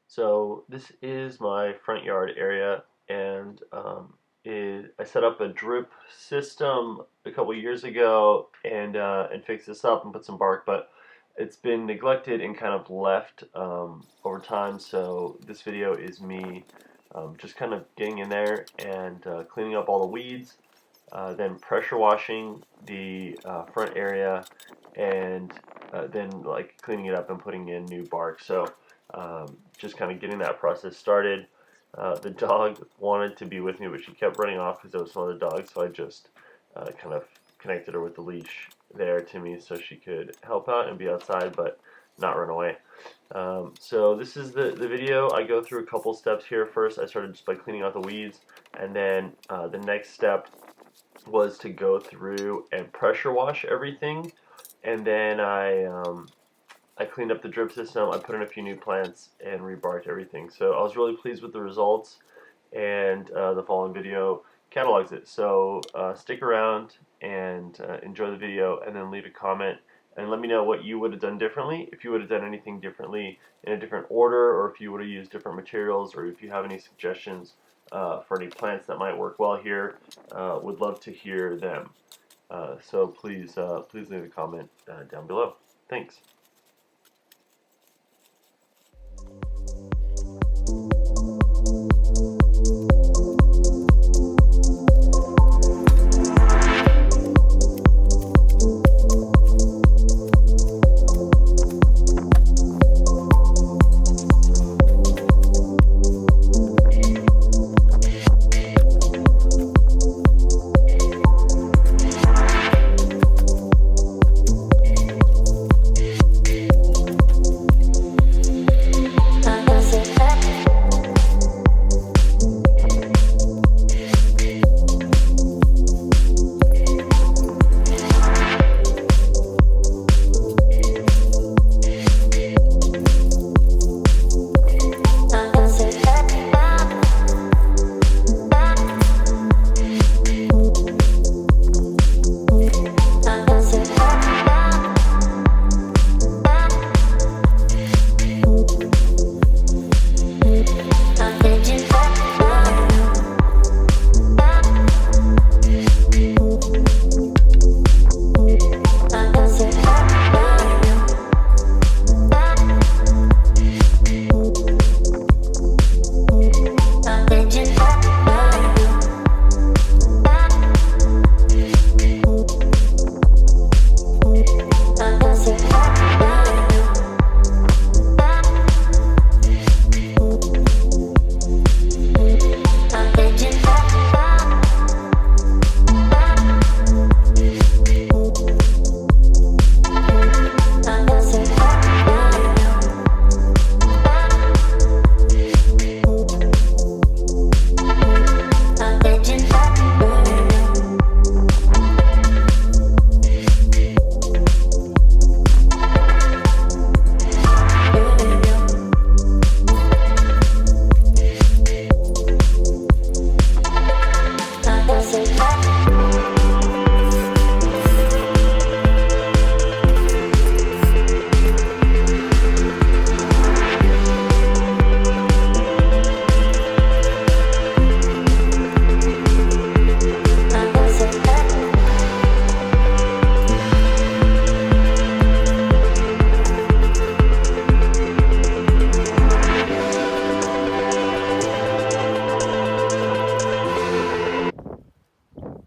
So this is my front yard area, and I set up a drip system a couple years ago, and fixed this up and put some bark, but it's been neglected and kind of left over time. So this video is me just kind of getting in there and cleaning up all the weeds, then pressure washing the front area, and then like cleaning it up and putting in new bark. So just kind of getting that process started. The dog wanted to be with me, but she kept running off because there was some other dogs. So I just kind of connected her with the leash there to me so she could help out and be outside, but not run away. So this is the video. I go through a couple steps here. First, I started just by cleaning out the weeds, and then the next step was to go through and pressure wash everything, and then I cleaned up the drip system. I put in a few new plants and rebarked everything. So I was really pleased with the results, and the following video catalogs it. So stick around and enjoy the video, and then leave a comment and let me know what you would have done differently, if you would have done anything differently in a different order, or if you would have used different materials, or if you have any suggestions for any plants that might work well here. Would love to hear them. So please leave a comment down below. Thanks.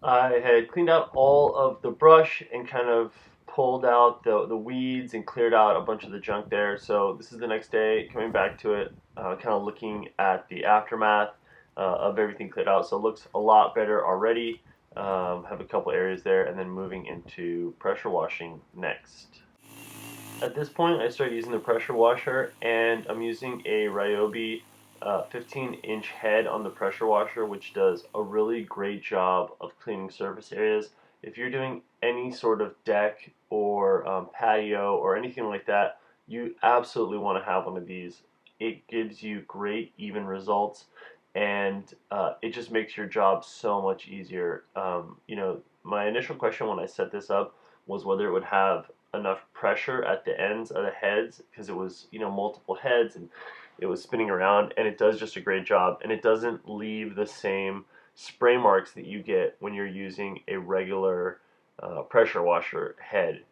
I had cleaned out all of the brush and kind of pulled out the weeds and cleared out a bunch of the junk there. So this is the next day, coming back to it, kind of looking at the aftermath of everything cleared out. So it looks a lot better already. Have a couple areas there, and then moving into pressure washing next. At this point, I started using the pressure washer, and I'm using a Ryobi 15-inch head on the pressure washer, which does a really great job of cleaning surface areas. If you're doing any sort of deck or patio or anything like that, you absolutely want to have one of these. It gives you great even results, and it just makes your job so much easier. My initial question when I set this up was whether it would have enough pressure at the ends of the heads, because it was multiple heads, and it was spinning around, and it does just a great job, and it doesn't leave the same spray marks that you get when you're using a regular pressure washer head,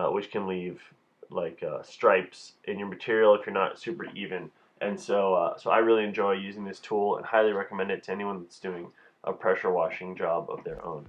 which can leave like stripes in your material if you're not super even. And so I really enjoy using this tool and highly recommend it to anyone that's doing a pressure washing job of their own.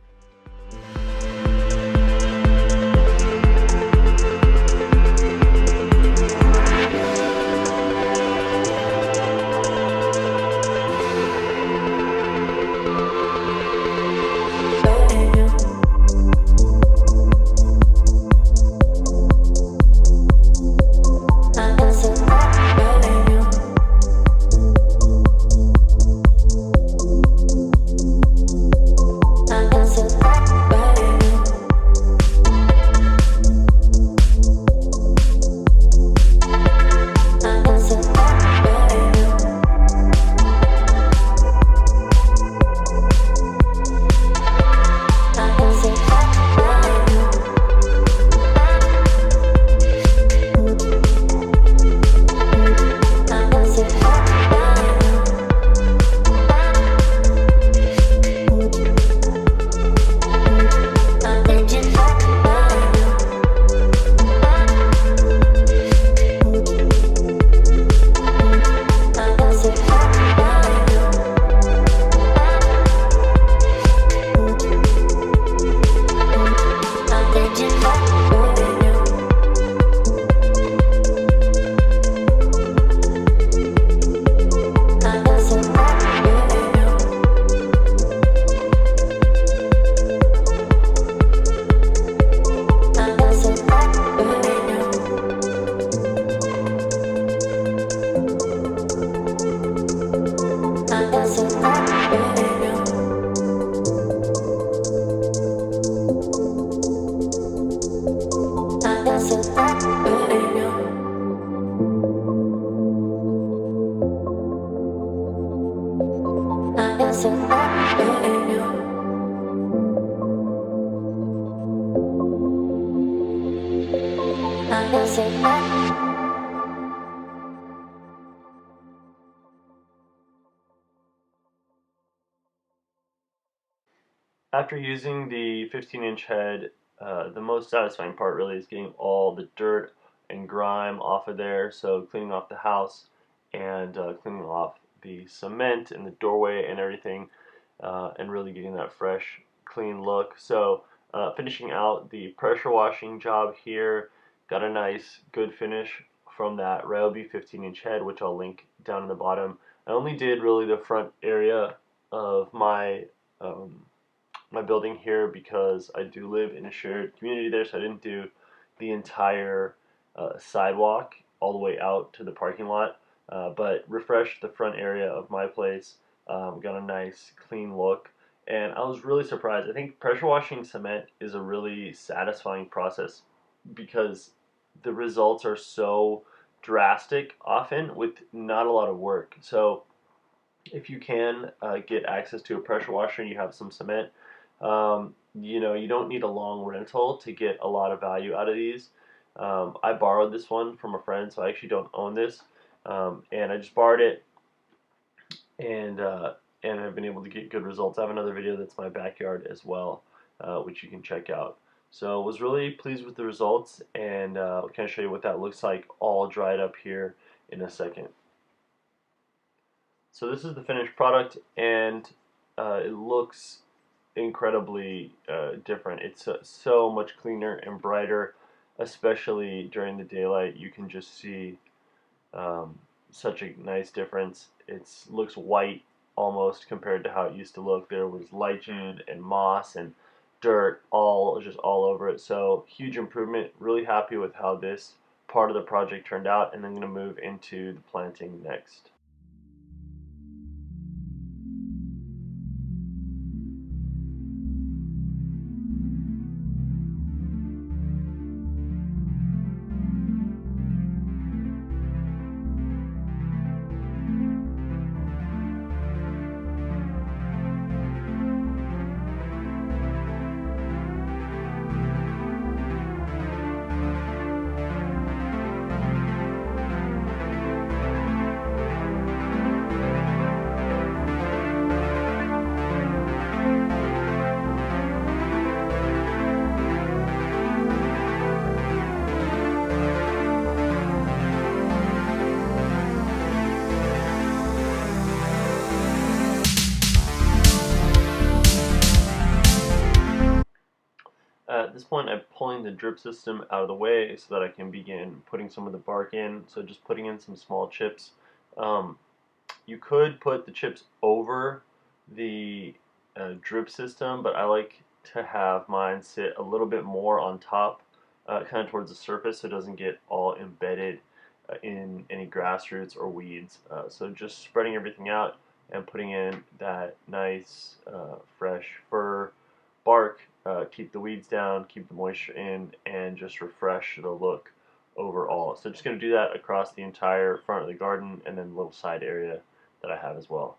After using the 15-inch head, the most satisfying part really is getting all the dirt and grime off of there. So cleaning off the house and cleaning off the cement and the doorway and everything, and really getting that fresh, clean look. So finishing out the pressure washing job here, got a nice, good finish from that Ryobi 15-inch head, which I'll link down in the bottom. I only did really the front area of my my building here because I do live in a shared community there, so I didn't do the entire sidewalk all the way out to the parking lot, but refreshed the front area of my place, got a nice clean look, and I was really surprised. I think pressure washing cement is a really satisfying process because the results are so drastic often with not a lot of work. So if you can get access to a pressure washer and you have some cement, you don't need a long rental to get a lot of value out of these. I borrowed this one from a friend, so I actually don't own this, and I just borrowed it, and I've been able to get good results. I have another video that's my backyard as well, which you can check out. So I was really pleased with the results, and I'll kind of show you what that looks like all dried up here in a second. So this is the finished product, and it looks incredibly different. It's so much cleaner and brighter, especially during the daylight. You can just see such a nice difference. It looks white almost compared to how it used to look. There was lichen and moss and dirt all over it. So huge improvement. Really happy with how this part of the project turned out, and I'm going to move into the planting next. At this point, I'm pulling the drip system out of the way so that I can begin putting some of the bark in. So just putting in some small chips. Um, you could put the chips over the drip system, but I like to have mine sit a little bit more on top, kind of towards the surface, so it doesn't get all embedded in any grass roots or weeds. So just spreading everything out and putting in that nice fresh fir bark, keep the weeds down, keep the moisture in, and just refresh the look overall. So just going to do that across the entire front of the garden and then the little side area that I have as well.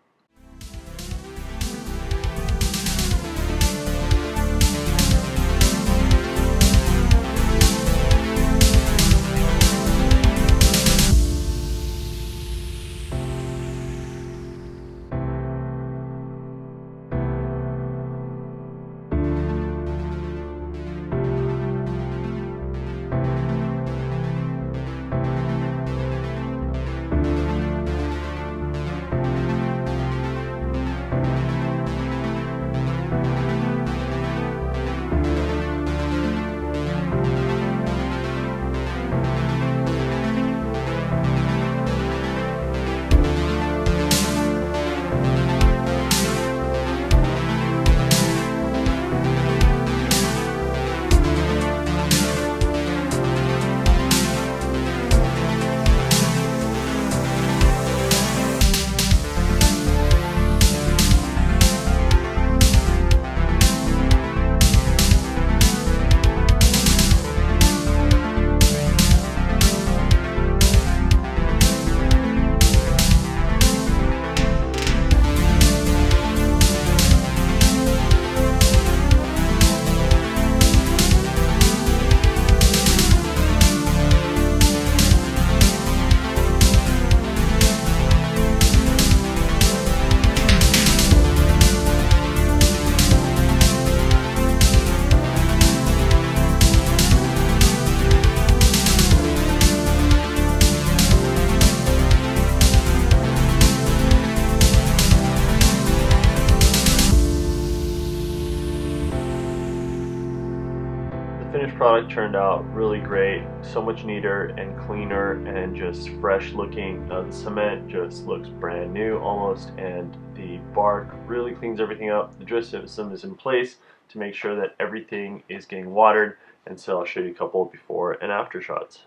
Finished product turned out really great, so much neater and cleaner and just fresh looking. The cement just looks brand new almost, and the bark really cleans everything up. The drip system is in place to make sure that everything is getting watered, and so I'll show you a couple before and after shots.